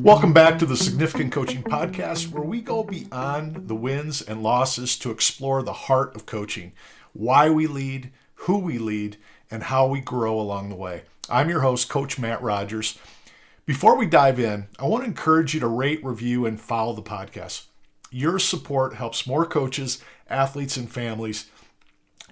Welcome back to the Significant Coaching Podcast, where we go beyond the wins and losses to explore the heart of coaching, why we lead, who we lead, and how we grow along the way. I'm your host, Coach Matt Rogers. Before we dive in, I want to encourage you to rate, review, and follow the podcast. Your support helps more coaches, athletes, and families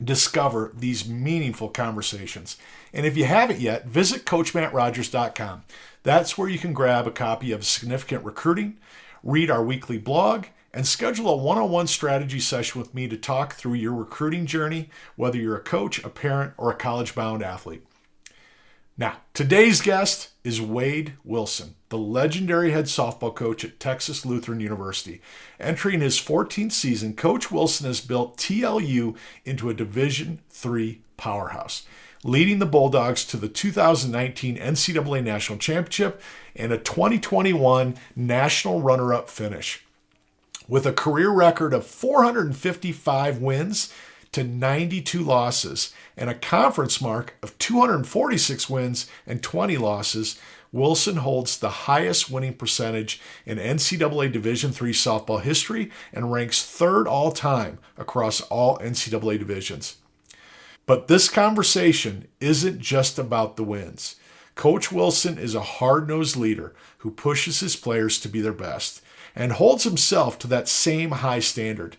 discover these meaningful conversations. And if you haven't yet, visit CoachMattRogers.com. That's where you can grab a copy of Significant Recruiting, read our weekly blog, and schedule a one-on-one strategy session with me to talk through your recruiting journey, whether you're a coach, a parent, or a college-bound athlete. Now, today's guest is Wade Wilson, the legendary head softball coach at Texas Lutheran University. Entering his 14th season, Coach Wilson has built TLU into a Division III powerhouse, leading the Bulldogs to the 2019 NCAA National Championship and a 2021 National Runner-Up finish. With a career record of 455 wins to 92 losses and a conference mark of 246 wins and 20 losses, Wilson holds the highest winning percentage in NCAA Division III softball history and ranks third all-time across all NCAA divisions. But this conversation isn't just about the wins. Coach Wilson is a hard-nosed leader who pushes his players to be their best and holds himself to that same high standard.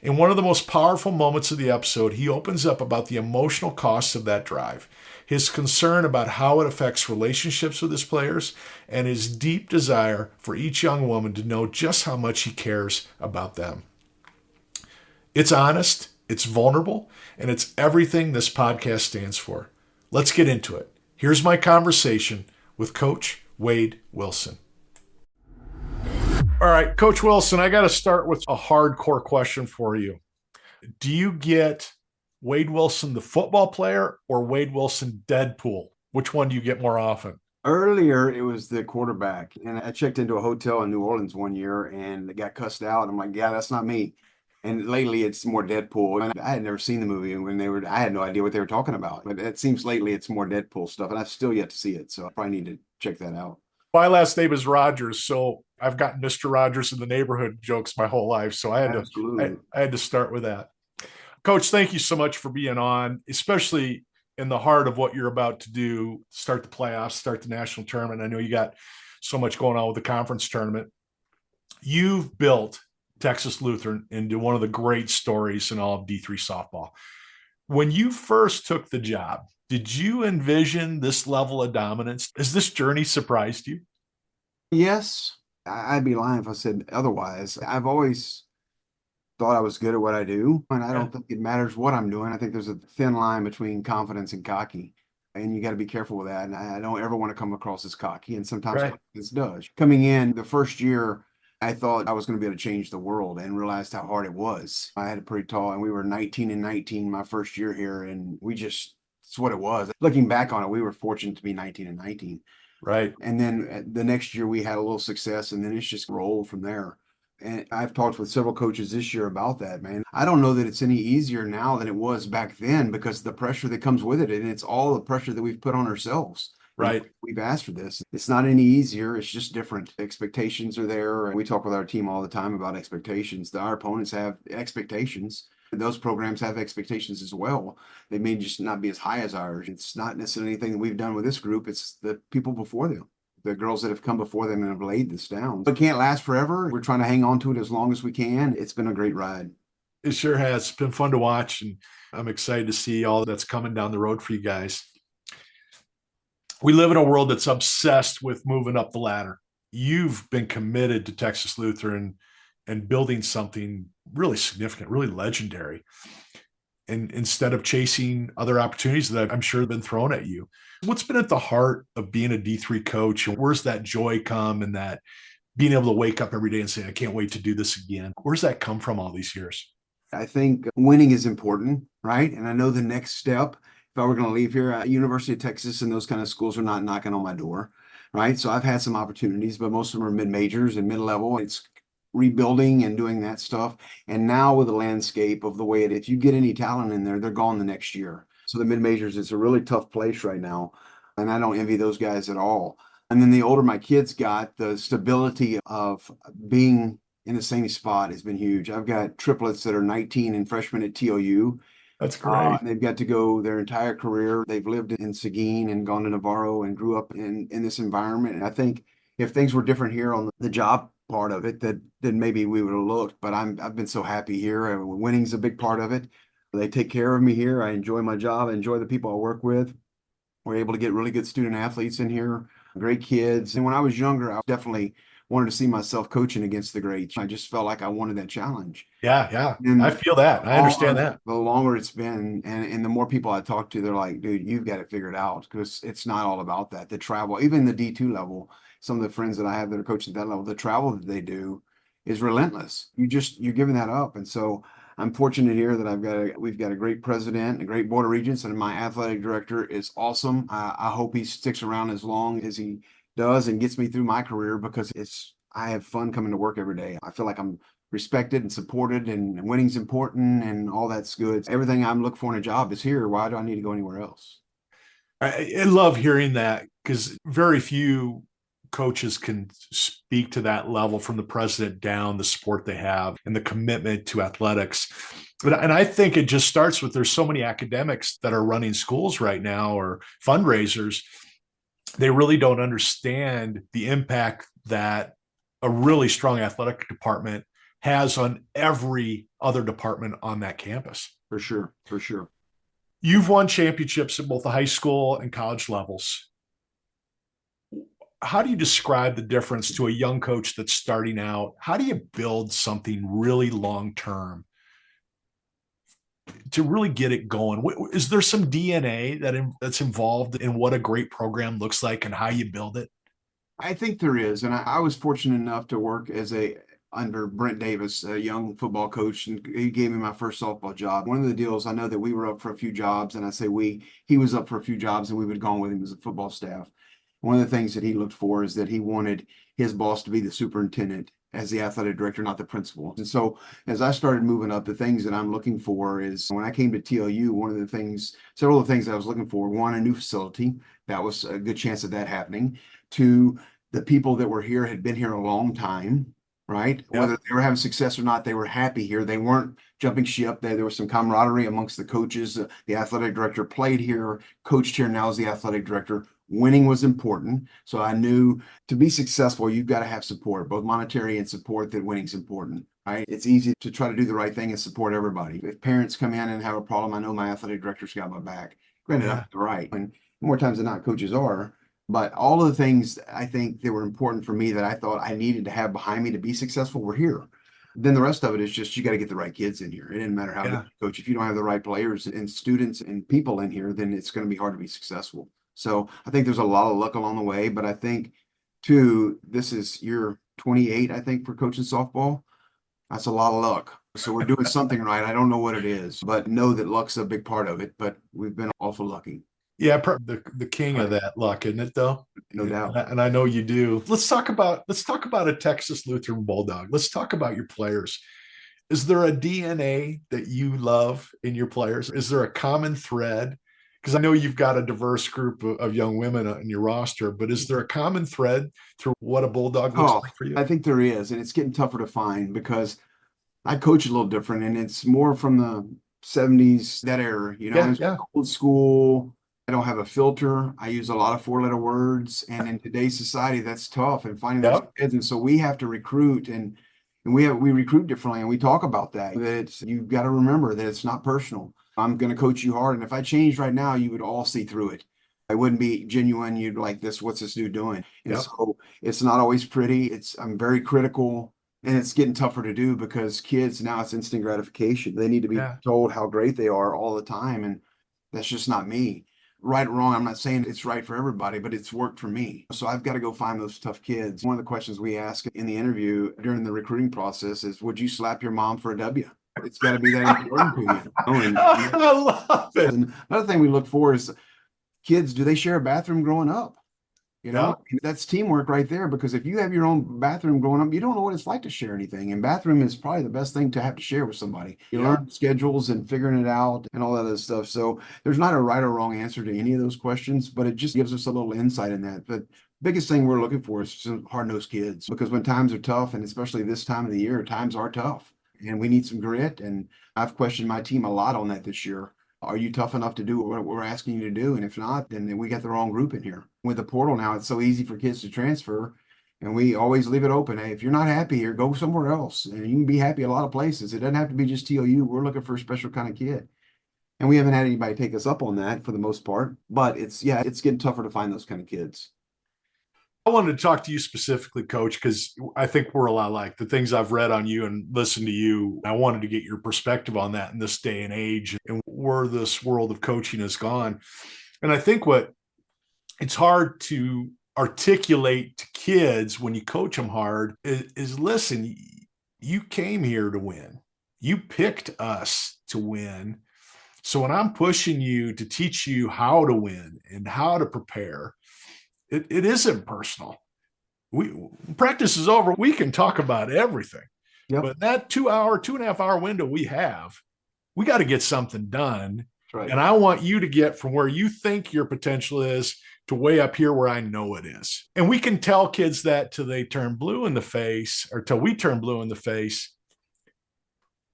In one of the most powerful moments of the episode, he opens up about the emotional costs of that drive, his concern about how it affects relationships with his players, and his deep desire for each young woman to know just how much he cares about them. It's honest, it's vulnerable, and it's everything this podcast stands for. Let's get into it. Here's my conversation with Coach Wade Wilson. All right, Coach Wilson, I got to start with a hardcore question for you. Do you get Wade Wilson, the football player, or Wade Wilson, Deadpool? Which one do you get more often? Earlier, it was the quarterback. And I checked into a hotel in New Orleans one year and got cussed out. I'm like, yeah, that's not me. And lately, it's more Deadpool. And I had never seen the movie, and I had no idea what they were talking about. But it seems lately it's more Deadpool stuff, and I've still yet to see it. So I probably need to check that out. My last name is Rogers, so I've got Mr. Rogers in the neighborhood jokes my whole life. So I had to start with that. Coach, thank you so much for being on, especially in the heart of what you're about to do, start the playoffs, start the national tournament. I know you got so much going on with the conference tournament. You've built Texas Lutheran into one of the great stories in all of D3 softball. When you first took the job, did you envision this level of dominance? Has this journey surprised you? Yes. I'd be lying if I said otherwise. I've always thought I was good at what I do, and I don't think it matters what I'm doing. I think there's a thin line between confidence and cocky, and you got to be careful with that. And I don't ever want to come across as cocky, and sometimes confidence does. Coming in the first year, I thought I was going to be able to change the world and realized how hard it was. I had a pretty tall, and we were 19-19 my first year here, and it's what it was. Looking back on it, we were fortunate to be 19-19. Right. And then the next year we had a little success, and then it's just rolled from there. And I've talked with several coaches this year about that, man. I don't know that it's any easier now than it was back then because of the pressure that comes with it. And it's all the pressure that we've put on ourselves. Right. We've asked for this. It's not any easier. It's just different. Expectations are there. And we talk with our team all the time about expectations. Our opponents have expectations. Those programs have expectations as well. They may just not be as high as ours. It's not necessarily anything that we've done with this group. It's the people before them, the girls that have come before them and have laid this down. It can't last forever. We're trying to hang on to it as long as we can. It's been a great ride. It sure has. It's been fun to watch, and I'm excited to see all that's coming down the road for you guys. We live in a world that's obsessed with moving up the ladder. You've been committed to Texas Lutheran and building something really significant, really legendary. And instead of chasing other opportunities that I'm sure have been thrown at you, what's been at the heart of being a D3 coach? And where's that joy come and that being able to wake up every day and say, I can't wait to do this again? Where's that come from all these years? I think winning is important, right? And I know the next step, if I were going to leave here, University of Texas and those kind of schools are not knocking on my door, right? So I've had some opportunities, but most of them are mid-majors and mid-level. It's rebuilding and doing that stuff. And now with the landscape of the way if you get any talent in there, they're gone the next year. So the mid-majors, it's a really tough place right now. And I don't envy those guys at all. And then the older my kids got, the stability of being in the same spot has been huge. I've got triplets that are 19 and freshmen at TOU. That's great. And they've got to go their entire career. They've lived in Seguin and gone to Navarro and grew up in this environment. And I think if things were different here on the job part of it, that then maybe we would have looked. But I've been so happy here. Winning's a big part of it. They take care of me here. I enjoy my job. I enjoy the people I work with. We're able to get really good student athletes in here, great kids. And when I was younger, I definitely wanted to see myself coaching against the greats. I just felt like I wanted that challenge. Yeah, yeah. I And feel that. I understand that. the longer it's been, and the more people I talk to, they're like, dude, you've got it figured out, because it's not all about that. The travel, even the D2 level, some of the friends that I have that are coaching at that level, the travel that they do is relentless. You're giving that up. And so I'm fortunate here that we've got a great president, a great board of regents, and my athletic director is awesome. I hope he sticks around as long as he does and gets me through my career, because I have fun coming to work every day. I feel like I'm respected and supported, and winning's important, and all that's good. Everything I'm looking for in a job is here. Why do I need to go anywhere else? I love hearing that, because very few coaches can speak to that level, from the president down, the support they have and the commitment to athletics. And I think it just starts with, there's so many academics that are running schools right now, or fundraisers. They really don't understand the impact that a really strong athletic department has on every other department on that campus. For sure, for sure. You've won championships at both the high school and college levels. How do you describe the difference to a young coach that's starting out? How do you build something really long term to really get it going? Is there some DNA that's involved in what a great program looks like and how you build it? I think there is. And I was fortunate enough to work under Brent Davis, a young football coach, and he gave me my first softball job. One of the deals, I know that we were up for a few jobs, and I say he was up for a few jobs, and we would have gone with him as a football staff. One of the things that he looked for is that he wanted his boss to be the superintendent as the athletic director, not the principal. And so as I started moving up, the things that I'm looking for is, when I came to TLU, several of the things I was looking for: one, a new facility. That was a good chance of that happening. Two, the people that were here had been here a long time, right? Yep. Whether they were having success or not, they were happy here. They weren't jumping ship. There was some camaraderie amongst the coaches. The athletic director played here, coached here, now is the athletic director. Winning was important. So I knew to be successful, you've got to have support, both monetary and support, that winning's important, right? It's easy to try to do the right thing and support everybody. If parents come in and have a problem, I know my athletic director's got my back. Granted, I'm right. And more times than not, coaches are. But all of the things I think that were important for me that I thought I needed to have behind me to be successful were here. Then the rest of it is just, you got to get the right kids in here. It doesn't matter how good you coach. If you don't have the right players and students and people in here, then it's going to be hard to be successful. So I think there's a lot of luck along the way. But I think, too, this is year 28, I think, for coaching softball. That's a lot of luck. So we're doing something right. I don't know what it is, but know that luck's a big part of it. But we've been awful lucky. Yeah, the king of that luck, isn't it, though? No doubt. And I know you do. Let's talk about a Texas Lutheran Bulldog. Let's talk about your players. Is there a DNA that you love in your players? Is there a common thread? Because I know you've got a diverse group of young women in your roster, but is there a common thread through what a Bulldog looks like for you? I think there is, and it's getting tougher to find, because I coach a little different, and it's more from the 70s, that era, old school. I don't have a filter. I use a lot of four-letter words, and in today's society, that's tough, and finding those kids. And so we have to recruit, and we recruit differently, and we talk about that. You've got to remember that it's not personal. I'm going to coach you hard, and if I changed right now, you would all see through it. I wouldn't be genuine. You'd like this. What's this dude doing? And so it's not always pretty. I'm very critical, and it's getting tougher to do, because kids now, it's instant gratification. They need to be told how great they are all the time, and that's just not me. Right or wrong, I'm not saying it's right for everybody, but it's worked for me. So I've got to go find those tough kids. One of the questions we ask in the interview during the recruiting process is, would you slap your mom for a W? It's got to be that important to you. I love it. And another thing we look for is, kids, do they share a bathroom growing up? You Yeah. know, that's teamwork right there because if you have your own bathroom growing up, you don't know what it's like to share anything. And bathroom is probably the best thing to have to share with somebody. You Yeah. learn schedules and figuring it out and all that other stuff. So there's not a right or wrong answer to any of those questions, but it just gives us a little insight in that. But biggest thing we're looking for is some hard-nosed kids because when times are tough, and especially this time of the year, times are tough and we need some grit. And I've questioned my team a lot on that this year. Are you tough enough to do what we're asking you to do? And if not, then we got the wrong group in here. With the portal now, it's so easy for kids to transfer. And we always leave it open. Hey, if you're not happy here, go somewhere else. And you can be happy a lot of places. It doesn't have to be just TOU. We're looking for a special kind of kid. And we haven't had anybody take us up on that for the most part. But it's getting tougher to find those kind of kids. I wanted to talk to you specifically, Coach, because I think we're a lot like the things I've read on you and listened to you. I wanted to get your perspective on that in this day and age and where this world of coaching has gone. And I think what it's hard to articulate to kids when you coach them hard is listen, you came here to win. You picked us to win. So when I'm pushing you to teach you how to win and how to prepare, it isn't personal. We practice is over. We can talk about everything. Yep. But that 2 hour, 2.5 hour window we got to get something done. Right. And I want you to get from where you think your potential is to way up here where I know it is. And we can tell kids that till they turn blue in the face or till we turn blue in the face.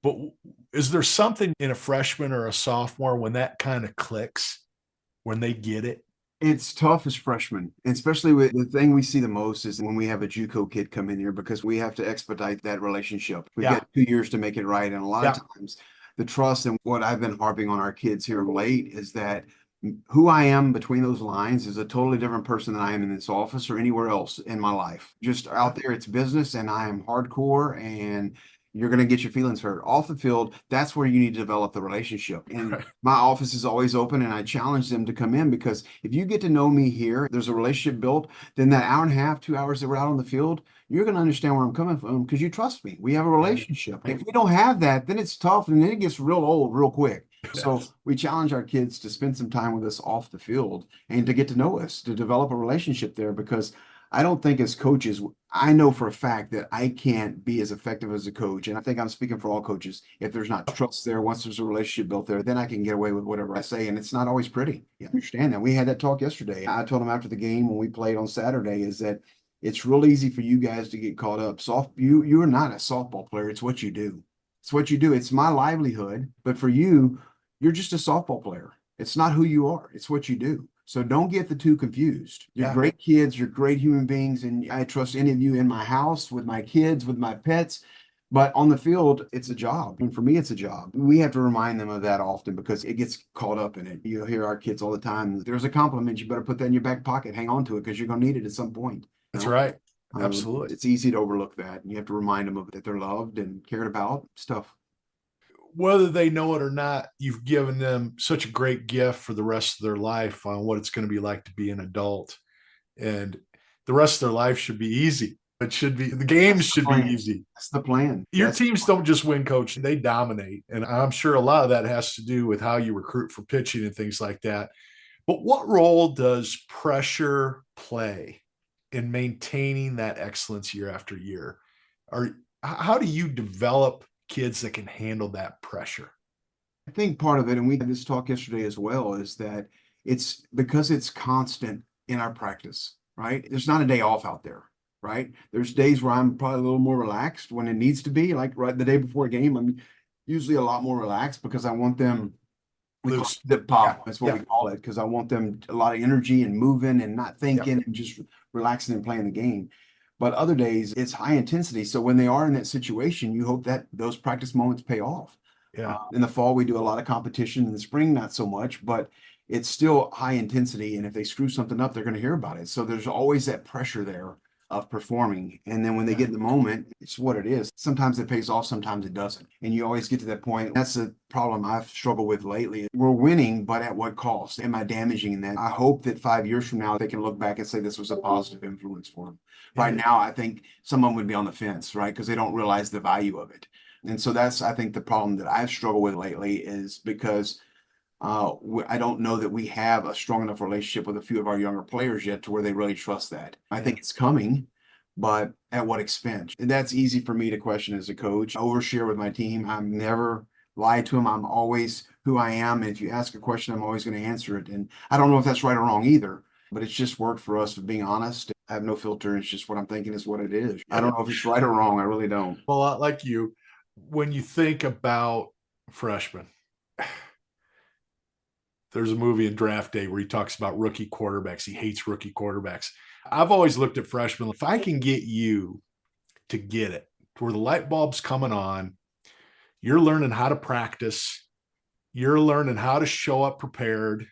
But is there something in a freshman or a sophomore when that kind of clicks, when they get it? It's tough as freshmen, and especially with the thing we see the most is when we have a JUCO kid come in here because we have to expedite that relationship. We've got 2 years to make it right. And a lot of times the trust and what I've been harping on our kids here late is that who I am between those lines is a totally different person than I am in this office or anywhere else in my life. Just out there, it's business and I am hardcore and you're going to get your feelings hurt. Off the field, that's where you need to develop the relationship. And my office is always open and I challenge them to come in because if you get to know me here, there's a relationship built, then that hour and a half, 2 hours that we're out on the field, you're going to understand where I'm coming from because you trust me. We have a relationship. If we don't have that, then it's tough and then it gets real old real quick. So we challenge our kids to spend some time with us off the field and to get to know us, to develop a relationship there because I don't think as coaches, I know for a fact that I can't be as effective as a coach. And I think I'm speaking for all coaches. If there's not trust there, once there's a relationship built there, then I can get away with whatever I say. And it's not always pretty. You understand that. We had that talk yesterday. I told him after the game when we played on Saturday is that it's real easy for you guys to get caught up. You are not a softball player. It's what you do. It's what you do. It's my livelihood. But for you, you're just a softball player. It's not who you are. It's what you do. So don't get the two confused. You're great kids, you're great human beings, and I trust any of you in my house, with my kids, with my pets. But on the field, it's a job. And for me, it's a job. We have to remind them of that often because it gets caught up in it. You'll hear our kids all the time. There's a compliment. You better put that in your back pocket. Hang on to it because you're going to need it at some point. That's right. Absolutely. It's easy to overlook that. And you have to remind them of that they're loved and cared about. Stuff. Whether they know it or not, you've given them such a great gift for the rest of their life on what it's going to be like to be an adult. And the rest of their life should be easy. It should be, the games should be easy. That's the plan. Your teams don't just win, Coach, they dominate. And I'm sure a lot of that has to do with how you recruit for pitching and things like that. But what role does pressure play in maintaining that excellence year after year? Or how do you develop kids that can handle that pressure? I think part of it, and we had this talk yesterday as well, is that it's because it's constant in our practice, right? There's not a day off out there, right? There's days where I'm probably a little more relaxed when it needs to be, like right the day before a game. I'm usually a lot more relaxed because I want them the pop. That's what we call it, because I want them a lot of energy and moving and not thinking and just relaxing and playing the game. But other days it's high intensity. So when they are in that situation, you hope that those practice moments pay off. In the fall, we do a lot of competition. In the spring, not so much, but it's still high intensity. And if they screw something up, they're going to hear about it. So there's always that pressure there of performing. And then when they get in the moment, it's what it is. Sometimes it pays off, sometimes it doesn't. And you always get to that point. That's the problem I've struggled with lately. We're winning, but at what cost? Am I damaging that? I hope that 5 years from now, they can look back and say this was a positive influence for them. Right now, I think some of them would be on the fence, right? Because they don't realize the value of it. And so that's, I think, the problem that I've struggled with lately is because I don't know that we have a strong enough relationship with a few of our younger players yet to where they really trust that. I think it's coming, but at what expense? And that's easy for me to question as a coach. I overshare with my team. I'm never lie to them. I'm always who I am. And if you ask a question, I'm always going to answer it. And I don't know if that's right or wrong either, but it's just worked for us of being honest. I have no filter. It's just what I'm thinking is what it is. I don't know if it's right or wrong. I really don't. Well, like you, when you think about freshmen, there's a movie in Draft Day where he talks about rookie quarterbacks. He hates rookie quarterbacks. I've always looked at freshmen. If I can get you to get it, to where the light bulb's coming on, you're learning how to practice, you're learning how to show up prepared,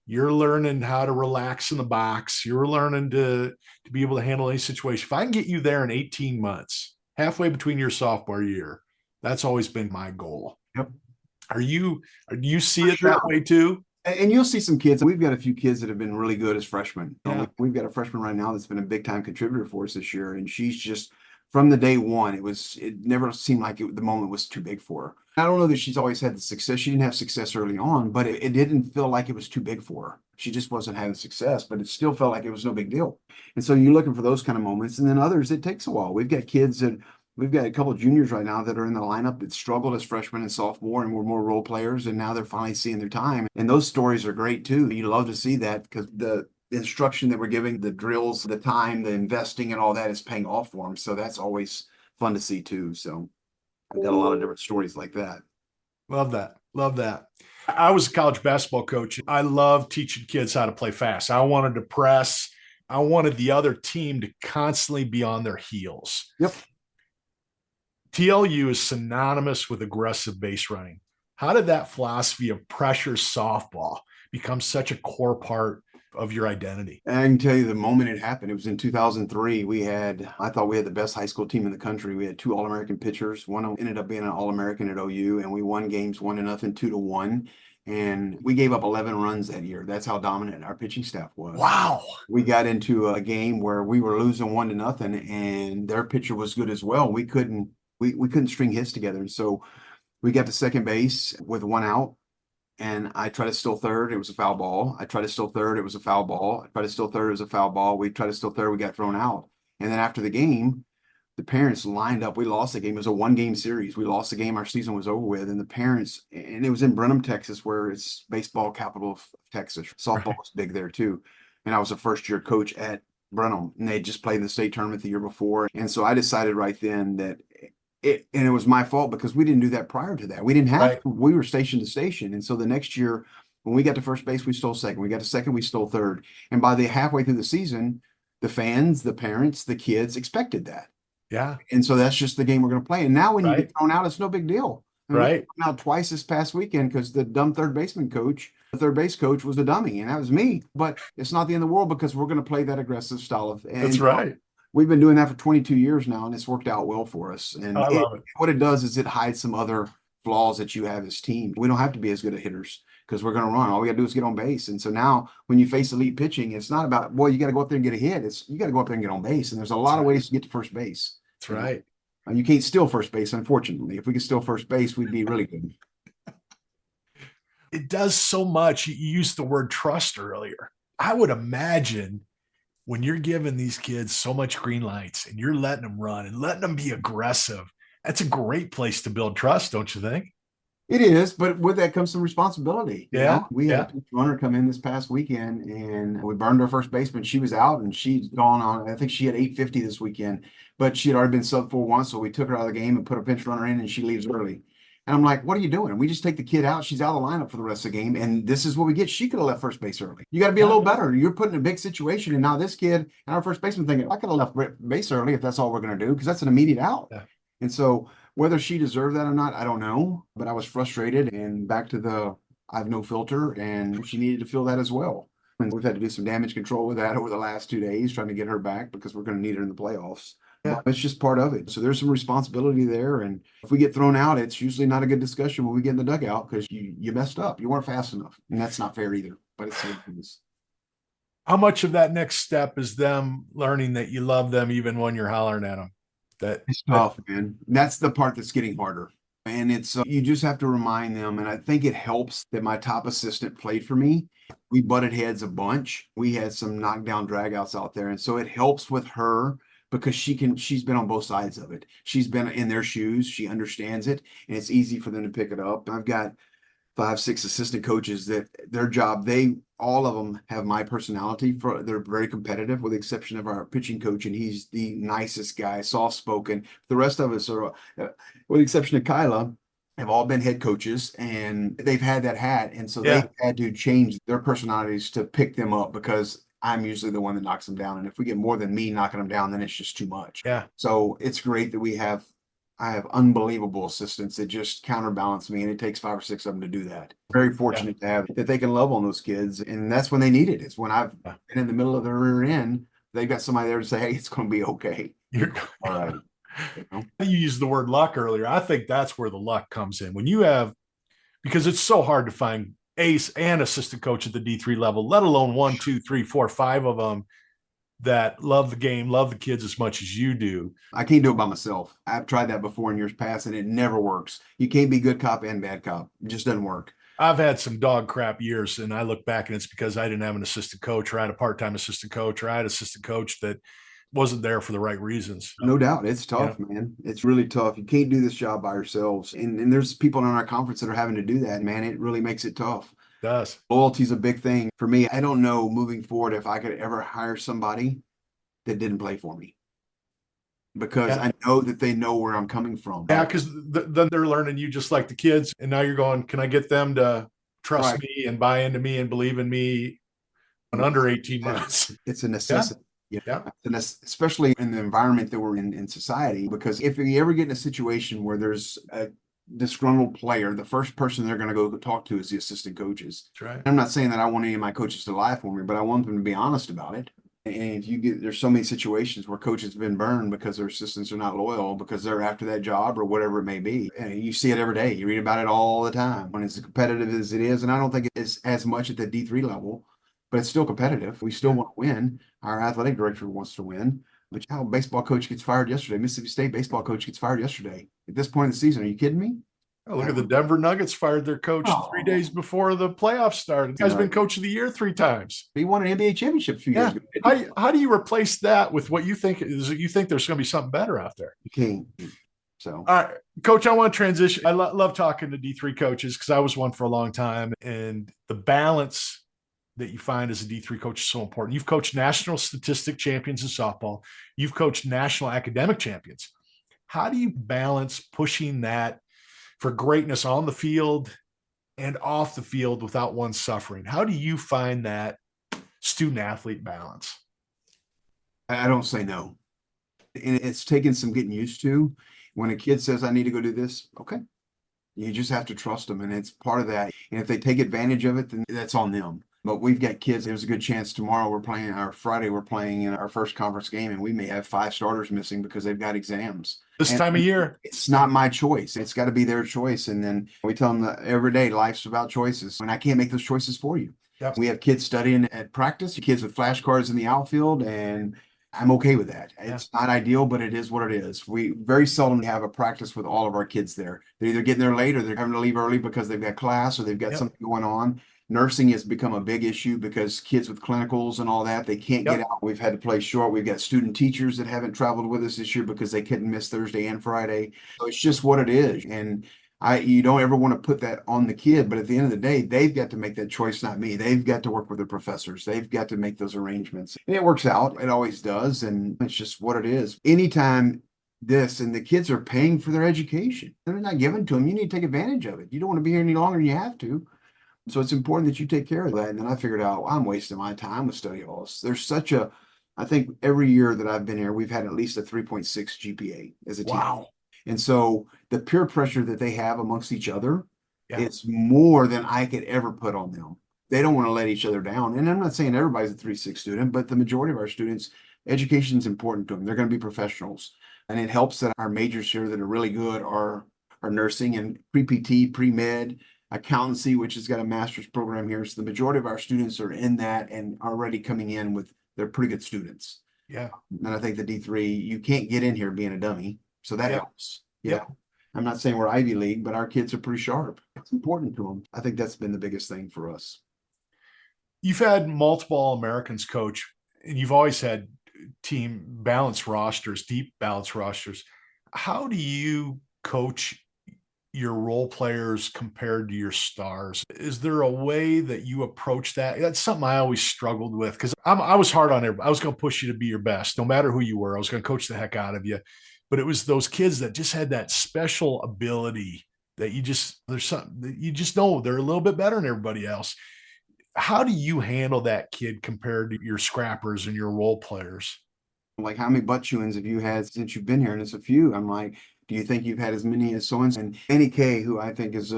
you're learning how to relax in the box, you're learning to be able to handle any situation. If I can get you there in 18 months, halfway between your sophomore year, that's always been my goal. Yep. Do you see it that way too? And you'll see some kids. We've got a few kids that have been really good as freshmen. Yeah. We've got a freshman right now that's been a big time contributor for us this year. And she's just from the day one, it never seemed like the moment was too big for her. I don't know that she's always had the success. She didn't have success early on, but it didn't feel like it was too big for her. She just wasn't having success, but it still felt like it was no big deal. And so you're looking for those kind of moments. And then others, it takes a while. We've got a couple of juniors right now that are in the lineup that struggled as freshmen and sophomore and were more role players, and now they're finally seeing their time. And those stories are great too. You love to see that because the instruction that we're giving, the drills, the time, the investing, and all that is paying off for them. So that's always fun to see too. So I've got a lot of different stories like that. Love that. Love that. I was a college basketball coach. I love teaching kids how to play fast. I wanted to press. I wanted the other team to constantly be on their heels. Yep. TLU is synonymous with aggressive base running. How did that philosophy of pressure softball become such a core part of your identity? I can tell you the moment it happened, it was in 2003. I thought we had the best high school team in the country. We had two All-American pitchers. One ended up being an All-American at OU, and we won games 1-0, 2-1. And we gave up 11 runs that year. That's how dominant our pitching staff was. Wow. We got into a game where we were losing 1-0, and their pitcher was good as well. We couldn't string hits together. And so we got to second base with one out, and I tried to steal third. It was a foul ball. I tried to steal third. It was a foul ball. I tried to steal third. It was a foul ball. We tried to steal third. We got thrown out. And then after the game, the parents lined up. We lost the game. It was a 1-game series. We lost the game. Our season was over with. And the parents, and it was in Brenham, Texas, where it's baseball capital of Texas. Softball was big there too. And I was a first-year coach at Brenham, and they just played in the state tournament the year before. And so I decided right then that it was my fault because we didn't do that prior to that. We didn't have to. We were station to station. And so the next year, when we got to first base, we stole second. We got to second, we stole third. And by the halfway through the season, the fans, the parents, the kids expected that. Yeah. And so that's just the game we're going to play. And now when you get thrown out, it's no big deal. I mean, we got thrown out twice this past weekend because the dumb third base coach was a dummy, and that was me. But it's not the end of the world because we're going to play that aggressive style of. That's right. We've been doing that for 22 years now, and it's worked out well for us. And I love it. What it does is it hides some other flaws that you have as team. We don't have to be as good at hitters because we're going to run. All we got to do is get on base. And so now when you face elite pitching, it's not about, boy, you got to go up there and get a hit. You got to go up there and get on base. And there's a lot of ways to get to first base. That's right. You can't steal first base, unfortunately. If we could steal first base, we'd be really good. It does so much. You used the word trust earlier. I would imagine when you're giving these kids so much green lights and you're letting them run and letting them be aggressive, that's a great place to build trust, don't you think? It is, but with that comes some responsibility. Yeah. We had a pitch runner come in this past weekend, and we burned our first baseman. She was out, and she's gone on. I think she had 850 this weekend, but she had already been sub 4 once, so we took her out of the game and put a pinch runner in, and she leaves early. And I'm like, what are you doing? We just take the kid out. She's out of the lineup for the rest of the game. And this is what we get. She could have left first base early. You got to be a little better. You're put in a big situation. And now this kid and our first baseman thinking, I could have left base early if that's all we're going to do, because that's an immediate out. Yeah. And so whether she deserved that or not, I don't know. But I was frustrated, and back to I have no filter, and she needed to feel that as well. And we've had to do some damage control with that over the last 2 days, trying to get her back because we're going to need her in the playoffs. Yeah. It's just part of it. So there's some responsibility there. And if we get thrown out, it's usually not a good discussion when we get in the dugout because you messed up. You weren't fast enough. And that's not fair either. But it's how much of that next step is them learning that you love them even when you're hollering at them? It's tough, man. That's the part that's getting harder. And it's, you just have to remind them. And I think it helps that my top assistant played for me. We butted heads a bunch. We had some knockdown dragouts out there. And so it helps with her because she's been on both sides of it. She's been in their shoes. She understands it, and it's easy for them to pick it up. I've got 5, 6 assistant coaches that their job, all of them have my personality. They're very competitive, with the exception of our pitching coach, and he's the nicest guy, soft spoken. The rest of us are, with the exception of Kyla, have all been head coaches, and they've had that hat, and so they've had to change their personalities to pick them up, because I'm usually the one that knocks them down, and if we get more than me knocking them down, then it's just too much. Yeah. So it's great that I have unbelievable assistants that just counterbalance me, and it takes 5 or 6 of them to do that. Very fortunate to have that they can love on those kids, and that's when they need it. It's when I've been in the middle of the rear end, they've got somebody there to say, "Hey, it's going to be okay." You're All right. You used the word luck earlier. I think that's where the luck comes in. When you have, because it's so hard to find ace and assistant coach at the D3 level, let alone 1, 2, 3, 4, 5 of them that love the game, love the kids as much as you do. I can't do it by myself. I've tried that before in years past, and it never works. You can't be good cop and bad cop. It just doesn't work. I've had some dog crap years, and I look back and it's because I didn't have an assistant coach, or I had a part-time assistant coach, or I had an assistant coach that wasn't there for the right reasons. No doubt. It's tough, man. It's really tough. You can't do this job by yourselves. And there's people in our conference that are having to do that, man. It really makes it tough. It does. Loyalty is a big thing for me. I don't know moving forward if I could ever hire somebody that didn't play for me, because I know that they know where I'm coming from. Yeah, because then they're learning you just like the kids. And now you're going, can I get them to trust me and buy into me and believe in me in under 18 months? It's a necessity. Yeah. And especially in the environment that we're in society, because if you ever get in a situation where there's a disgruntled player, the first person they're going to go talk to is the assistant coaches. That's right. I'm not saying that I want any of my coaches to lie for me, but I want them to be honest about it. And if there's so many situations where coaches have been burned because their assistants are not loyal, because they're after that job or whatever it may be. And you see it every day. You read about it all the time, when it's as competitive as it is. And I don't think it is as much at the D3 level, but it's still competitive. We still want to win. Our athletic director wants to win. But how baseball coach gets fired yesterday? Mississippi State baseball coach gets fired yesterday. At this point in the season, are you kidding me? Oh, look at the Denver Nuggets fired their coach 3 days before the playoffs started. The guy's been coach of the year 3 times. He won an NBA championship a few years ago. How do you replace that with what you think is? You think there's going to be something better out there? You can't. So, all right, Coach, I want to transition. I love talking to D3 coaches, because I was one for a long time, and the balance that you find as a D3 coach is so important. You've coached national statistic champions in softball. You've coached national academic champions. How do you balance pushing that for greatness on the field and off the field without one suffering? How do you find that student athlete balance? I don't say no. And it's taken some getting used to. When a kid says, I need to go do this, okay. You just have to trust them, and it's part of that. And if they take advantage of it, then that's on them. But we've got kids. There's a good chance tomorrow Friday we're playing in our first conference game, and we may have 5 starters missing because they've got exams. This time of year. It's not my choice. It's got to be their choice. And then we tell them that every day life's about choices, and I can't make those choices for you. Yep. We have kids studying at practice, kids with flashcards in the outfield, and I'm okay with that. It's not ideal, but it is what it is. We very seldom have a practice with all of our kids there. They're either getting there late, or they're having to leave early because they've got class, or they've got something going on. Nursing has become a big issue because kids with clinicals and all that, they can't get out. We've had to play short. We've got student teachers that haven't traveled with us this year because they couldn't miss Thursday and Friday. So it's just what it is. And you don't ever want to put that on the kid, but at the end of the day, they've got to make that choice, not me. They've got to work with their professors. They've got to make those arrangements. And it works out. It always does. And it's just what it is. Anytime and the kids are paying for their education, they're not giving to them. You need to take advantage of it. You don't want to be here any longer than you have to. So it's important that you take care of that. And then I figured out, I'm wasting my time with study halls. I think every year that I've been here, we've had at least a 3.6 GPA as a team. Wow. And so the peer pressure that they have amongst each other, it's more than I could ever put on them. They don't want to let each other down. And I'm not saying everybody's a 3.6 student, but the majority of our students, education is important to them. They're going to be professionals. And it helps that our majors here that are really good are nursing and pre-PT, pre-med, accountancy, which has got a master's program here. So the majority of our students are in that and already coming in with, they're pretty good students. Yeah. And I think the D3, you can't get in here being a dummy. So that helps. I'm not saying we're Ivy League, but our kids are pretty sharp. It's important to them. I think that's been the biggest thing for us. You've had multiple All-Americans coach, and you've always had team balanced rosters, deep balanced rosters. How do you coach your role players compared to your stars? Is there a way that you approach that? That's something I always struggled with because I was hard on everybody. I was going to push you to be your best, no matter who you were. I was going to coach the heck out of you. But it was those kids that just had that special ability that there's something that you just know they're a little bit better than everybody else. How do you handle that kid compared to your scrappers and your role players? Like, how many butt chewings have you had since you've been here? And it's a few. I'm like, do you think you've had as many as so and so? And Annie Kay, who I think is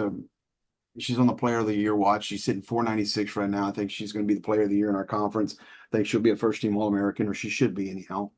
she's on the player of the year watch. She's sitting 496 right now. I think she's going to be the player of the year in our conference. I think she'll be a first team All-American, or she should be anyhow.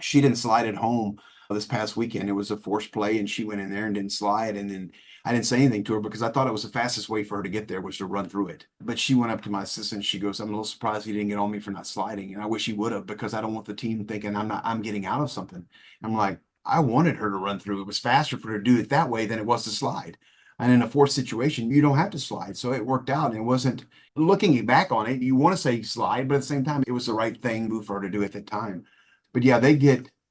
She didn't slide at home this past weekend. It was a forced play, and she went in there and didn't slide. And then I didn't say anything to her because I thought it was the fastest way for her to get there was to run through it. But she went up to my assistant. She goes, "I'm a little surprised he didn't get on me for not sliding. And I wish he would have, because I don't want the team thinking I'm getting out of something." I'm like, I wanted her to run through. It was faster for her to do it that way than it was to slide. And in a forced situation, you don't have to slide. So it worked out. And it wasn't, looking back on it, you want to say slide, but at the same time, it was the right thing for her to do at that time. But yeah,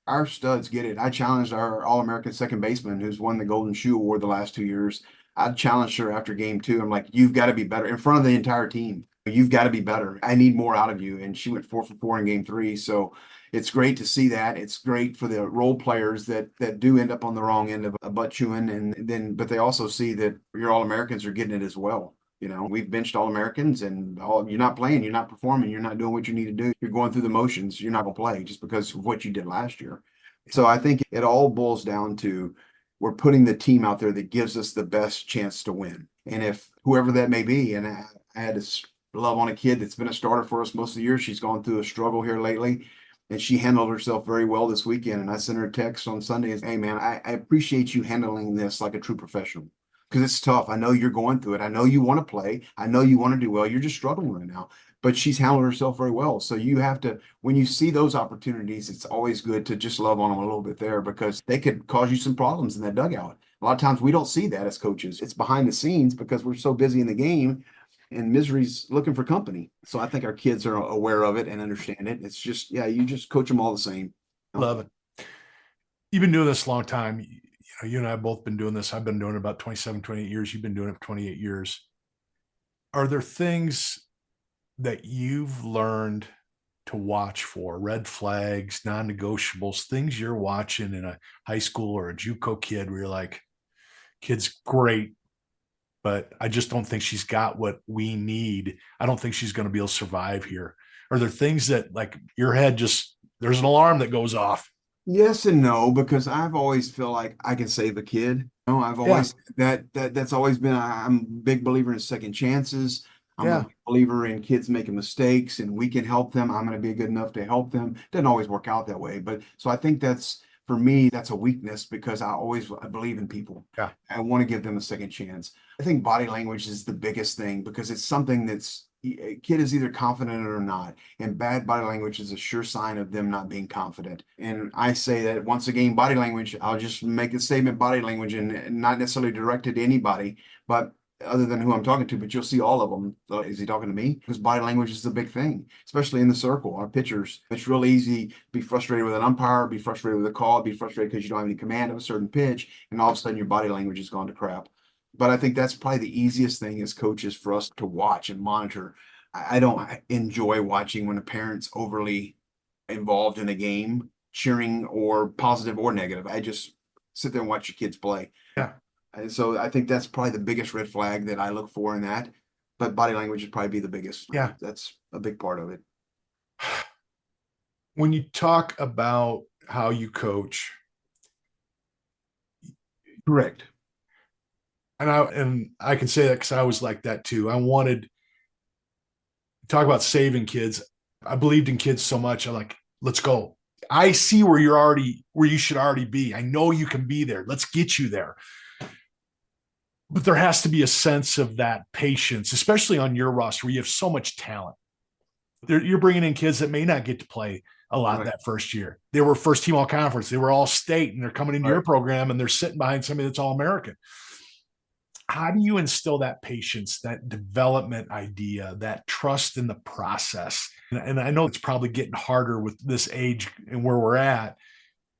our studs get it. I challenged our All-American second baseman who's won the Golden Shoe Award the last 2 years. I challenged her after game 2. I'm like, you've got to be better in front of the entire team. You've got to be better. I need more out of you. And she went 4 for 4 in game 3. So it's great to see that. It's great for the role players that do end up on the wrong end of a butt chewing. But they also see that your All-Americans are getting it as well. We've benched All-Americans, and you're not playing, you're not performing, you're not doing what you need to do. You're going through the motions. You're not going to play just because of what you did last year. So I think it all boils down to, we're putting the team out there that gives us the best chance to win. And if whoever that may be, and I had to love on a kid that's been a starter for us most of the year. She's gone through a struggle here lately, and she handled herself very well this weekend. And I sent her a text on Sunday and, "Hey man, I appreciate you handling this like a true professional. Because it's tough. I know you're going through it. I know you want to play. I know you want to do well. You're just struggling right now." But she's handled herself very well. So you have to, when you see those opportunities, it's always good to just love on them a little bit there, because they could cause you some problems in that dugout. A lot of times we don't see that as coaches. It's behind the scenes because we're so busy in the game, and misery's looking for company. So I think our kids are aware of it and understand it. It's just, yeah, you just coach them all the same. Love it. You've been doing this a long time. You and I have both been doing this. I've been doing it about 27, 28 years. You've been doing it for 28 years. Are there things that you've learned to watch for, red flags, non-negotiables, things you're watching in a high school or a JUCO kid where you're like, kid's great, but I just don't think she's got what we need. I don't think she's going to be able to survive here. Are there things that, like, your head just, there's an alarm that goes off? Yes and no, because I've always feel like I can save a kid. I've always that's always been, I'm a big believer in second chances. I'm a believer in kids making mistakes, and we can help them. I'm going to be good enough to help them. Doesn't always work out that way, but so I think that's, for me, that's a weakness, because I believe in people. Yeah. I want to give them a second chance. I think body language is the biggest thing, because it's something that's, a kid is either confident or not, and bad body language is a sure sign of them not being confident. And I say that once again, body language, I'll just make a statement, body language, and not necessarily directed to anybody, but other than who I'm talking to, but you'll see all of them. Is he talking to me? Because body language is the big thing, especially in the circle. Our pitchers, it's real easy to be frustrated with an umpire, be frustrated with a call, be frustrated because you don't have any command of a certain pitch, and all of a sudden your body language has gone to crap. But I think that's probably the easiest thing as coaches for us to watch and monitor. I don't enjoy watching when a parent's overly involved in a game, cheering or positive or negative. I just sit there and watch your kids play. Yeah. And so I think that's probably the biggest red flag that I look for in that. But body language would probably be the biggest. Yeah. That's a big part of it. When you talk about how you coach, Correct. and I can say that because I was like that too. I wanted to talk about saving kids. I believed in kids so much. I'm like, let's go. I see where you should already be. I know you can be there. Let's get you there. But there has to be a sense of that patience, especially on your roster where you have so much talent. You're bringing in kids that may not get to play a lot Right. that first year. They were first team all conference. They were all state, and they're coming into your program and they're sitting behind somebody that's all American. How do you instill that patience, that development idea, that trust in the process? And I know it's probably getting harder with this age and where we're at,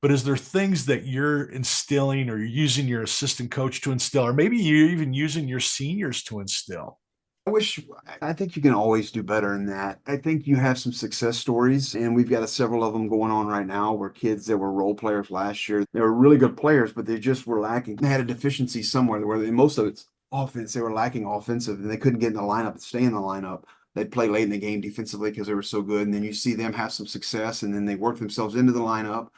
but is there things that you're instilling or you're using your assistant coach to instill, or maybe you're even using your seniors to instill? I think you can always do better than that. I think you have some success stories, and we've got several of them going on right now where kids that were role players last year, they were really good players, but they just were lacking. They had a deficiency somewhere where most of it's offense. They were lacking offensive, and they couldn't get in the lineup and stay in the lineup. They'd play late in the game defensively because they were so good, and then you see them have some success, and then they work themselves into the lineup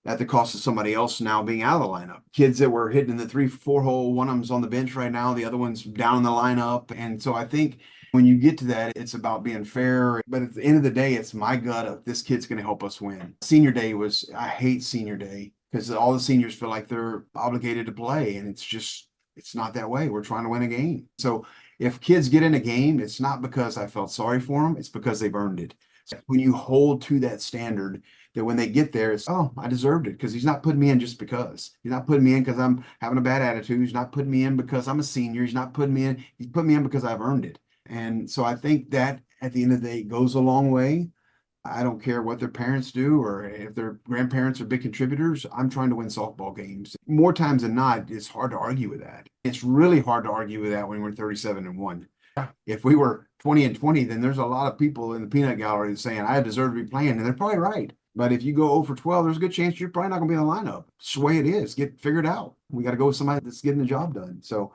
at the cost of somebody else now being out of the lineup. Kids that were hitting in the 3-4 hole, one of them's on the bench right now, the other one's down in the lineup. And so I think when you get to that, it's about being fair. But at the end of the day, it's my gut of this kid's going to help us win. Senior day I hate senior day because all the seniors feel like they're obligated to play. And it's not that way. We're trying to win a game. So if kids get in a game, it's not because I felt sorry for them. It's because they've earned it. So when you hold to that standard, that when they get there, it's, oh, I deserved it because he's not putting me in just because. He's not putting me in because I'm having a bad attitude. He's not putting me in because I'm a senior. He's not putting me in. He's putting me in because I've earned it. And so I think that at the end of the day, it goes a long way. I don't care what their parents do or if their grandparents are big contributors. I'm trying to win softball games. More times than not, it's hard to argue with that. It's really hard to argue with that when we're 37-1. If we were 20-20, then there's a lot of people in the peanut gallery saying I deserve to be playing, and they're probably right. But if you go 0 for 12, there's a good chance you're probably not going to be in the lineup. It's the way it is. Get figured out. We got to go with somebody that's getting the job done. So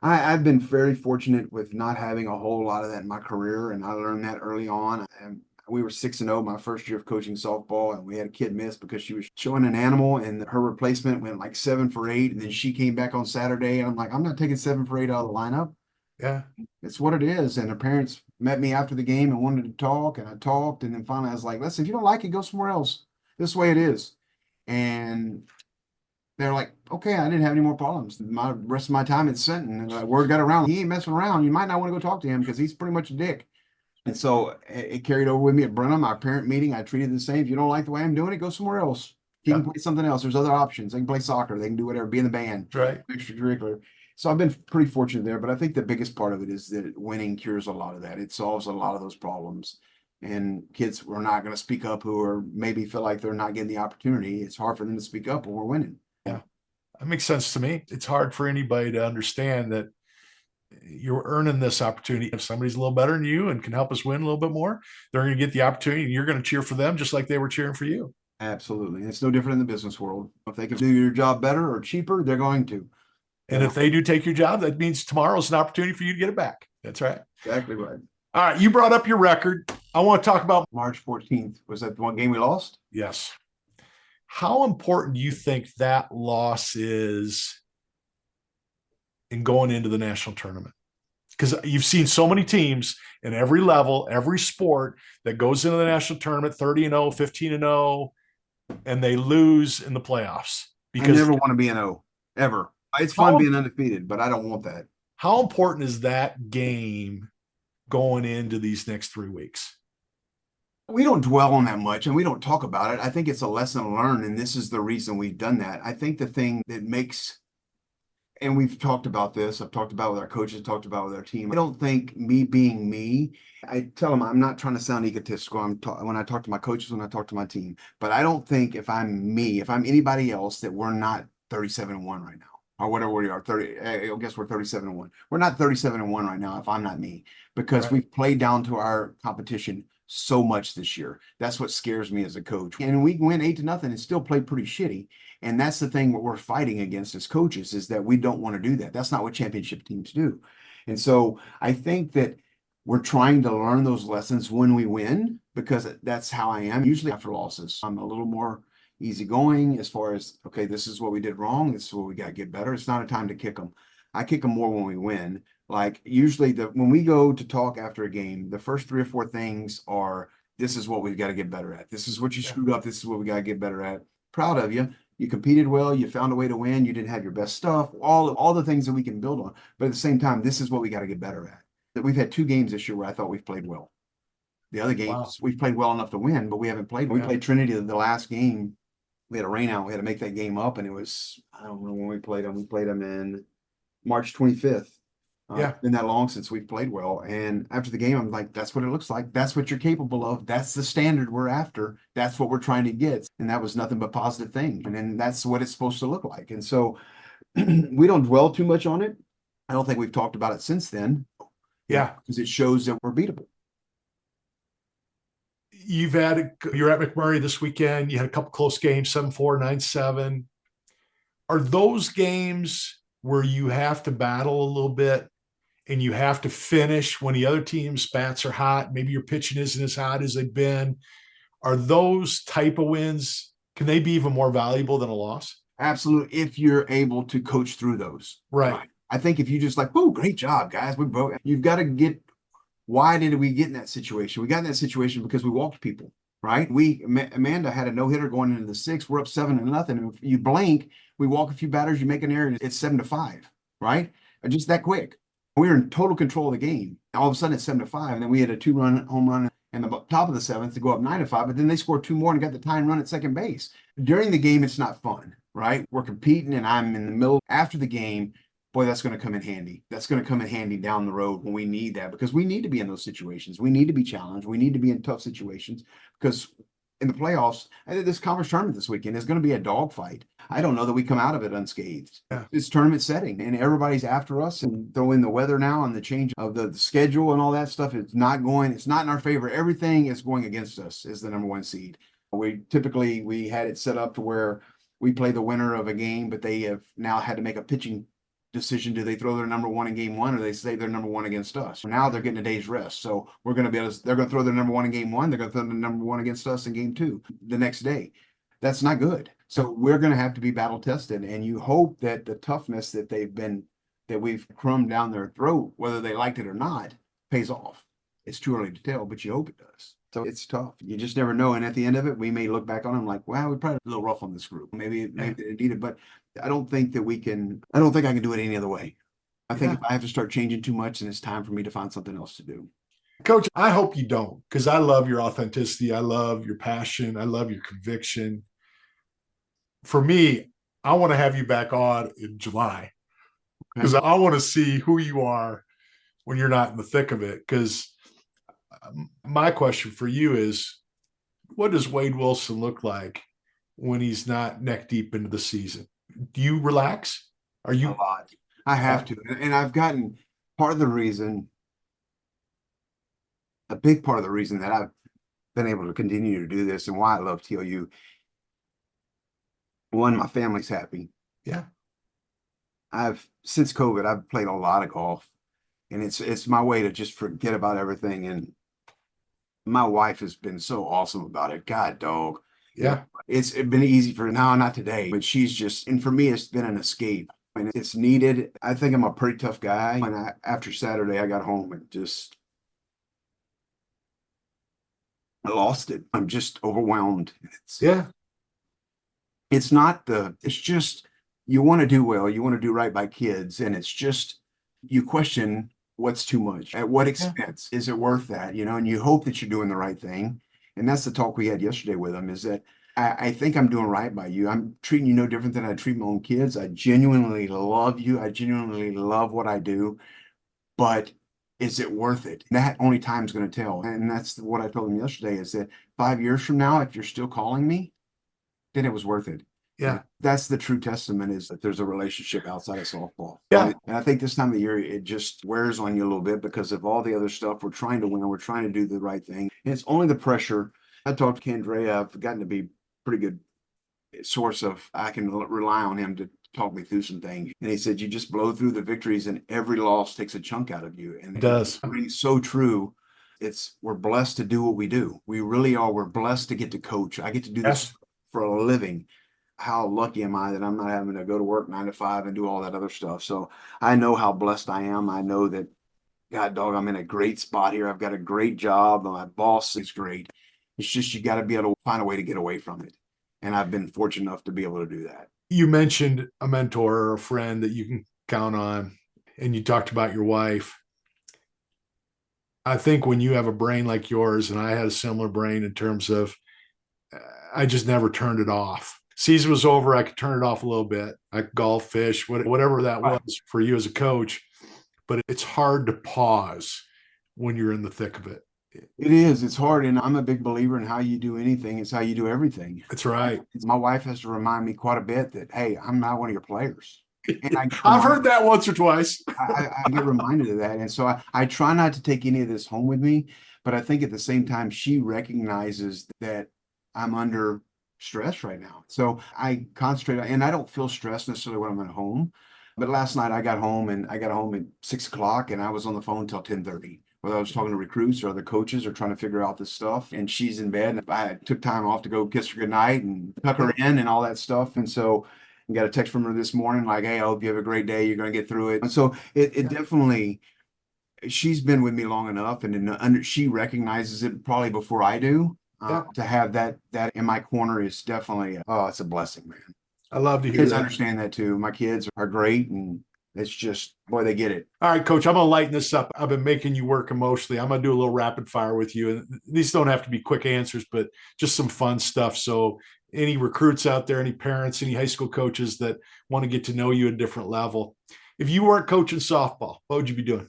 I've been very fortunate with not having a whole lot of that in my career, and I learned that early on. And we were 6-0 my first year of coaching softball, and we had a kid miss because she was showing an animal, and her replacement went like 7 for 8, and then she came back on Saturday, and I'm like, I'm not taking 7 for 8 out of the lineup. Yeah. It's what it is. And her parents met me after the game and wanted to talk, and I talked, and then finally I was like, listen, if you don't like it, go somewhere else. This is the way it is. And they're like, okay, I didn't have any more problems. My rest of my time in Senton, and word got around, he ain't messing around. You might not want to go talk to him because he's pretty much a dick. And so it carried over with me at Brenham, our parent meeting. I treated it the same. If you don't like the way I'm doing it, go somewhere else. He can play something else. There's other options. They can play soccer. They can do whatever, be in the band, Right. extracurricular. So I've been pretty fortunate there, but I think the biggest part of it is that winning cures a lot of that. It solves a lot of those problems. And kids are not going to speak up who are maybe feel like they're not getting the opportunity. It's hard for them to speak up when we're winning. Yeah. That makes sense to me. It's hard for anybody to understand that you're earning this opportunity. If somebody's a little better than you and can help us win a little bit more, they're going to get the opportunity, and you're going to cheer for them just like they were cheering for you. Absolutely. It's no different in the business world. If they can do your job better or cheaper, they're going to. And if they do take your job, that means tomorrow's an opportunity for you to get it back. That's right. Exactly right. All right. You brought up your record. I want to talk about March 14th. Was that the one game we lost? Yes. How important do you think that loss is in going into the national tournament? Because you've seen so many teams in every level, every sport that goes into the national tournament 30-0, 15-0, and they lose in the playoffs. Because I never want to be an O, ever. It's fun being undefeated, but I don't want that. How important is that game going into these next 3 weeks? We don't dwell on that much and we don't talk about it. I think it's a lesson learned, and this is the reason we've done that. I think the thing that makes, and we've talked about this, I've talked about with our coaches, talked about with our team. I don't think me being me, I tell them I'm not trying to sound egotistical when I talk to my coaches, when I talk to my team, but I don't think if I'm me, if I'm anybody else, that we're not 37-1 right now. Or whatever we are, 30. I guess we're 37-1. We're not 37-1 right now if I'm not me, because we've played down to our competition so much this year. That's what scares me as a coach. And we win 8-0 and still play pretty shitty. And that's the thing what we're fighting against as coaches, is that we don't want to do that. That's not what championship teams do. And so I think that we're trying to learn those lessons when we win, because that's how I am usually after losses. I'm a little more easygoing as far as, okay, this is what we did wrong. This is what we got to get better. It's not a time to kick them. I kick them more when we win. Like usually when we go to talk after a game, the first 3 or 4 things are, this is what we've got to get better at. This is what you screwed up. This is what we got to get better at. Proud of you. You competed well. You found a way to win. You didn't have your best stuff. All the things that we can build on. But at the same time, this is what we got to get better at. That we've had 2 games this year where I thought we've played well. The other Wow. games, we've played well enough to win, but we haven't played. We Yeah. played Trinity the last game. We had a rain out. We had to make that game up, and it was, I don't know when we played them. We played them in March 25th. Yeah. It's been that long since we've played well. And after the game, I'm like, that's what it looks like. That's what you're capable of. That's the standard we're after. That's what we're trying to get. And that was nothing but positive things. And then that's what it's supposed to look like. And so we don't dwell too much on it. I don't think we've talked about it since then. Yeah. Because it shows that we're beatable. You're at McMurray this weekend. You had a couple close games, 7-4, 9-7. Are those games where you have to battle a little bit and you have to finish when the other team's bats are hot? Maybe your pitching isn't as hot as they've been. Are those type of wins, can they be even more valuable than a loss? Absolutely. If you're able to coach through those. Right. I think if you just like, oh, great job, guys. We broke. You've got to get, why did we get in that situation? We got in that situation because we walked people, right? Amanda had a no-hitter going into the sixth. We're up 7-0. And if you blink, we walk a few batters, you make an error, it's 7-5, right? Just that quick. We were in total control of the game. All of a sudden it's 7-5. And then we had a 2-run home run in the top of the seventh to go up 9-5. But then they scored 2 more and got the tying run at second base. During the game, it's not fun, right? We're competing and I'm in the middle. After the game, boy, that's going to come in handy. That's going to come in handy down the road when we need that, because we need to be in those situations. We need to be challenged. We need to be in tough situations, because in the playoffs, I think this conference tournament this weekend is going to be a dogfight. I don't know that we come out of it unscathed. Yeah. It's tournament setting and everybody's after us, and throw in the weather now and the change of the schedule and all that stuff. It's not in our favor. Everything is going against us as the number 1 seed. We had it set up to where we play the winner of a game, but they have now had to make a pitching decision. Do they throw their number 1 in game 1, or they say they're number 1 against us? Now they're getting a day's rest. So we're going to they're going to throw their number 1 in game 1. They're going to throw the number 1 against us in game 2 the next day. That's not good. So we're going to have to be battle tested. And you hope that the toughness that we've crumbed down their throat, whether they liked it or not, pays off. It's too early to tell, but you hope it does. So it's tough. You just never know. And at the end of it, we may look back on them like, wow, we probably a little rough on this group. Maybe they need it, but I don't think I can do it any other way. I think if I have to start changing too much, then it's time for me to find something else to do. Coach, I hope you don't, because I love your authenticity. I love your passion. I love your conviction. For me, I want to have you back on in July, because I want to see who you are when you're not in the thick of it. Because my question for you is, what does Wade Wilson look like when he's not neck deep into the season? Do you relax? Are you? A lot. I have to. And I've gotten a big part of the reason that I've been able to continue to do this and why I love TLU. One, my family's happy. Yeah. Since COVID, I've played a lot of golf, and it's my way to just forget about everything. And my wife has been so awesome about it. God, dog. Yeah. It's been easy for now, not today, but and for me, it's been an escape, and it's needed. I think I'm a pretty tough guy. And after Saturday, I got home and I lost it. I'm just overwhelmed. It's just, you want to do well, you want to do right by kids. And it's just, you question what's too much, at what expense, is it worth that? And you hope that you're doing the right thing. And that's the talk we had yesterday with them, is that I think I'm doing right by you. I'm treating you no different than I treat my own kids. I genuinely love you. I genuinely love what I do, but is it worth it? That only time's going to tell. And that's what I told them yesterday, is that 5 years from now, if you're still calling me, then it was worth it. Yeah. And that's the true testament, is that there's a relationship outside of softball. Yeah. And I think this time of year, it just wears on you a little bit because of all the other stuff. We're trying to win. We're trying to do the right thing. And it's only the pressure. I talked to Kendra. I've gotten to be pretty good source of, I can rely on him to talk me through some things. And he said, you just blow through the victories and every loss takes a chunk out of you. And it does. It's so true. We're blessed to do what we do. We really are. We're blessed to get to coach. I get to do this for a living. How lucky am I that I'm not having to go to work 9 to 5 and do all that other stuff. So I know how blessed I am. I know that, God dog, I'm in a great spot here. I've got a great job. My boss is great. It's just, you got to be able to find a way to get away from it. And I've been fortunate enough to be able to do that. You mentioned a mentor or a friend that you can count on, and you talked about your wife. I think when you have a brain like yours, and I had a similar brain in terms of I just never turned it off. Season was over, I could turn it off a little bit. I could golf, fish, whatever that Right. was for you as a coach. But it's hard to pause when you're in the thick of it. It is. It's hard. And I'm a big believer in how you do anything. It's how you do everything. That's right. My wife has to remind me quite a bit that, hey, I'm not one of your players. And I get I've heard that once or twice. I get reminded of that. And so I try not to take any of this home with me, but I think at the same time, she recognizes that I'm under stress right now. So I concentrate, and I don't feel stressed necessarily when I'm at home. But last night I got home at 6 o'clock and I was on the phone till 10:30. Whether I was talking to recruits or other coaches or trying to figure out this stuff. And she's in bed. And I took time off to go kiss her goodnight and tuck her in and all that stuff. And so I got a text from her this morning, like, hey, I hope you have a great day. You're going to get through it. And so it definitely, she's been with me long enough and she recognizes it probably before I do. Yeah. To have that in my corner is definitely, oh, it's a blessing, man. I love to hear Kids that. understand that too. My kids are great and it's just, boy, they get it. All right, coach, I'm going to lighten this up. I've been making you work emotionally. I'm going to do a little rapid fire with you. And these don't have to be quick answers, but just some fun stuff. So, any recruits out there, any parents, any high school coaches that want to get to know you at a different level, if you weren't coaching softball, what would you be doing?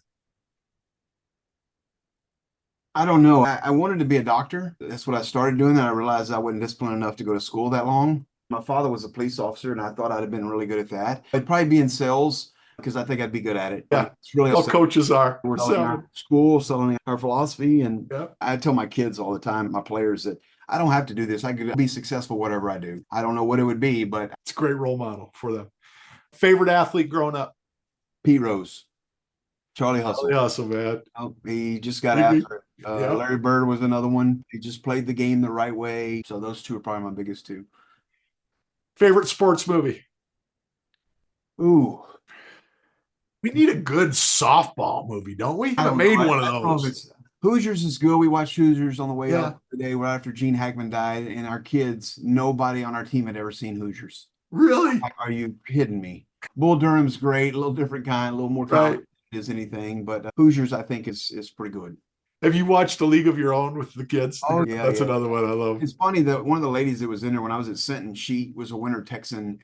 I don't know. I wanted to be a doctor. That's what I started doing. Then I realized I wasn't disciplined enough to go to school that long. My father was a police officer, and I thought I'd have been really good at that. I'd probably be in sales because I think I'd be good at it. Yeah, it's really all coaches are. we're selling our school, selling our philosophy, and Yeah. I tell my kids all the time, my players, that I don't have to do this. I could be successful whatever I do. I don't know what it would be, but It's a great role model for them. Favorite athlete growing up? Pete Rose, Charlie Hustle. Charlie Hustle, man. Oh, he just got Mhm. after it. Yep. Larry Bird was another one. He just played the game the right way. So those two are probably my biggest two. Favorite sports movie? Ooh, We need a good softball movie, don't we? I Haven't don't made know. one of I don't know if those. it's Hoosiers is good. We watched Hoosiers on the way Yeah. up today, right after Gene Hackman died, and our kids, nobody on our team had ever seen Hoosiers. Really? Like, are you kidding me? Bull Durham's great, a little different kind, a little more Right. complicated as anything, but Hoosiers I think is pretty good. Have you watched A League of Your Own with the kids? Oh yeah, That's yeah. another one I love. It's funny that one of the ladies that was in there when I was at Sinton, she was a winter Texan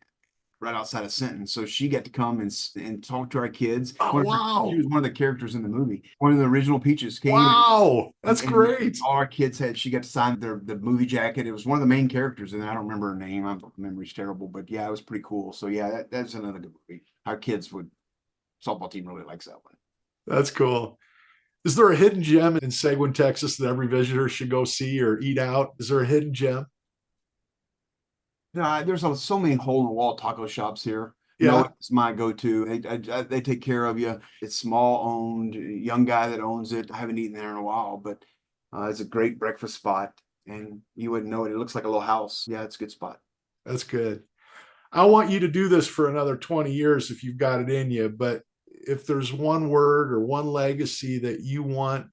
right outside of Sinton. So she got to come and talk to our kids. Oh, wow. She was one of the characters in the movie. One of the original Peaches came. Wow. That's and great. all our kids had, she got to sign the movie jacket. It was one of the main characters, and I don't remember her name. My memory's terrible, but yeah, it was pretty cool. So yeah, that's another good movie. Our kids would, softball team really likes that one. That's cool. Is there a hidden gem in Seguin, Texas that every visitor should go see or eat out? Is there a hidden gem? No, there's so many hole in the wall taco shops here. Yeah. No, it's my go-to. They take care of you. It's small owned, young guy that owns it. I haven't eaten there in a while, but it's a great breakfast spot, and you wouldn't know it. It looks like a little house. Yeah, it's a good spot. That's good. I want you to do this for another 20 years if you've got it in you. But if there's one word or one legacy that you want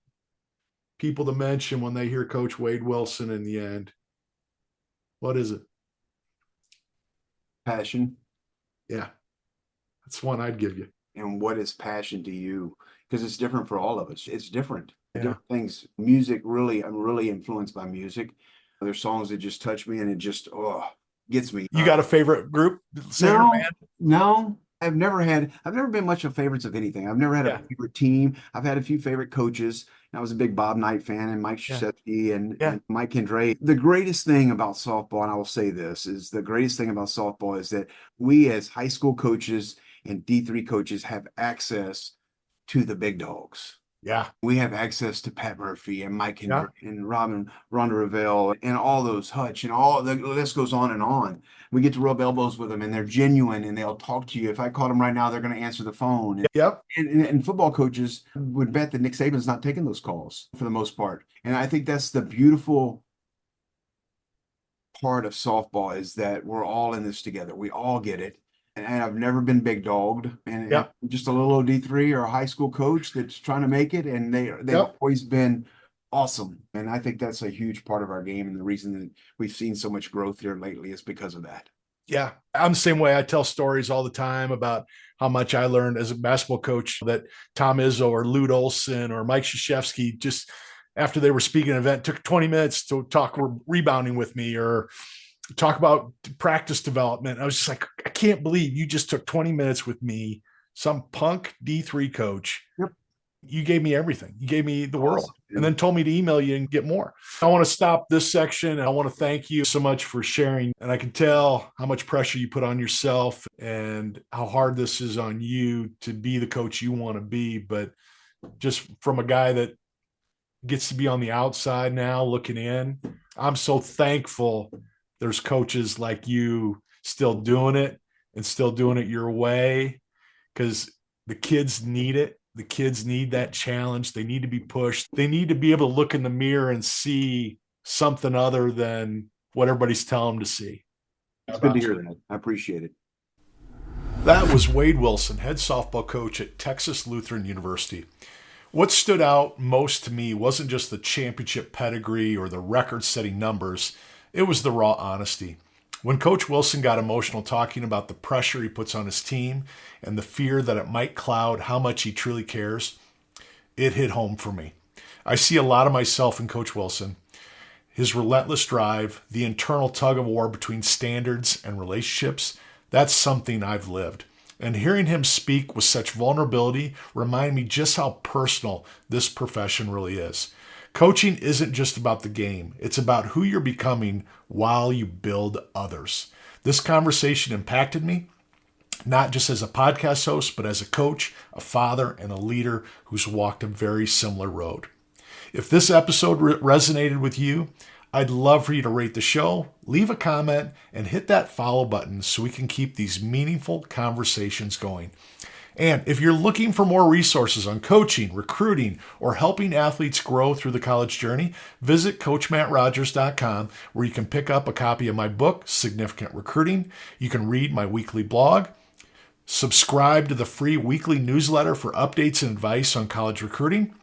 people to mention when they hear Coach Wade Wilson in the end, what is it? Passion. Yeah, that's one I'd give you. And what is passion to you? Because it's different for all of us. It's different. Yeah. Different things. Music, really, I'm really influenced by music. There's songs that just touch me and it just gets me. You got a favorite group, singer, No, band? no. I've never been much of favorites of anything. I've never had Yeah. a favorite team. I've had a few favorite coaches. I was a big Bob Knight fan and Mike Yeah. Krzyzewski and Yeah. Mike Kendray. The greatest thing about softball, and I will say this, is the greatest thing about softball is that we as high school coaches and D3 coaches have access to the big dogs. Yeah. We have access to Pat Murphy and Mike Yeah. and Robin Ronda Ravel and all those Hutch and all the list goes on and on. We get to rub elbows with them and they're genuine and they'll talk to you. If I called them right now, they're going to answer the phone. Yep. And football coaches would bet that Nick Saban's not taking those calls for the most part. And I think that's the beautiful part of softball is that we're all in this together. We all get it. And I've never been big dogged. And Yep. I'm just a little D3 or a high school coach that's trying to make it. And they've Yep. always been awesome. And I think that's a huge part of our game. And the reason that we've seen so much growth here lately is because of that. Yeah, I'm the same way. I tell stories all the time about how much I learned as a basketball coach that Tom Izzo or Lute Olson or Mike Krzyzewski, just after they were speaking at an event, took 20 minutes to talk rebounding with me or talk about practice development. I was just like, I can't believe you just took 20 minutes with me, some punk D3 coach. Yep. You gave me everything. You gave me the world, Awesome, and then told me to email you and get more. I want to stop this section. And I want to thank you so much for sharing. And I can tell how much pressure you put on yourself and how hard this is on you to be the coach you want to be. But just from a guy that gets to be on the outside now looking in, I'm so thankful there's coaches like you still doing it and still doing it your way, because the kids need it. The kids need that challenge. They need to be pushed. They need to be able to look in the mirror and see something other than what everybody's telling them to see. It's good to hear that. I appreciate it. That was Wade Wilson, head softball coach at Texas Lutheran University. What stood out most to me wasn't just the championship pedigree or the record-setting numbers. It was the raw honesty. When Coach Wilson got emotional talking about the pressure he puts on his team and the fear that it might cloud how much he truly cares, it hit home for me. I see a lot of myself in Coach Wilson. His relentless drive, the internal tug of war between standards and relationships, that's something I've lived. And hearing him speak with such vulnerability remind me just how personal this profession really is. Coaching isn't just about the game. It's about who you're becoming while you build others. This conversation impacted me, not just as a podcast host, but as a coach, a father, and a leader who's walked a very similar road. If this episode resonated with you, I'd love for you to rate the show, leave a comment, and hit that follow button so we can keep these meaningful conversations going. And if you're looking for more resources on coaching, recruiting, or helping athletes grow through the college journey, visit CoachMattRogers.com, where you can pick up a copy of my book, Significant Recruiting. You can read my weekly blog, subscribe to the free weekly newsletter for updates and advice on college recruiting,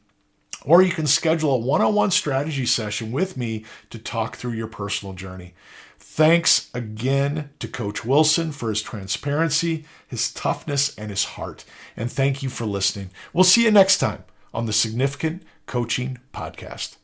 or you can schedule a one-on-one strategy session with me to talk through your personal journey. Thanks again to Coach Wilson for his transparency, his toughness, and his heart. And thank you for listening. We'll see you next time on the Significant Coaching Podcast.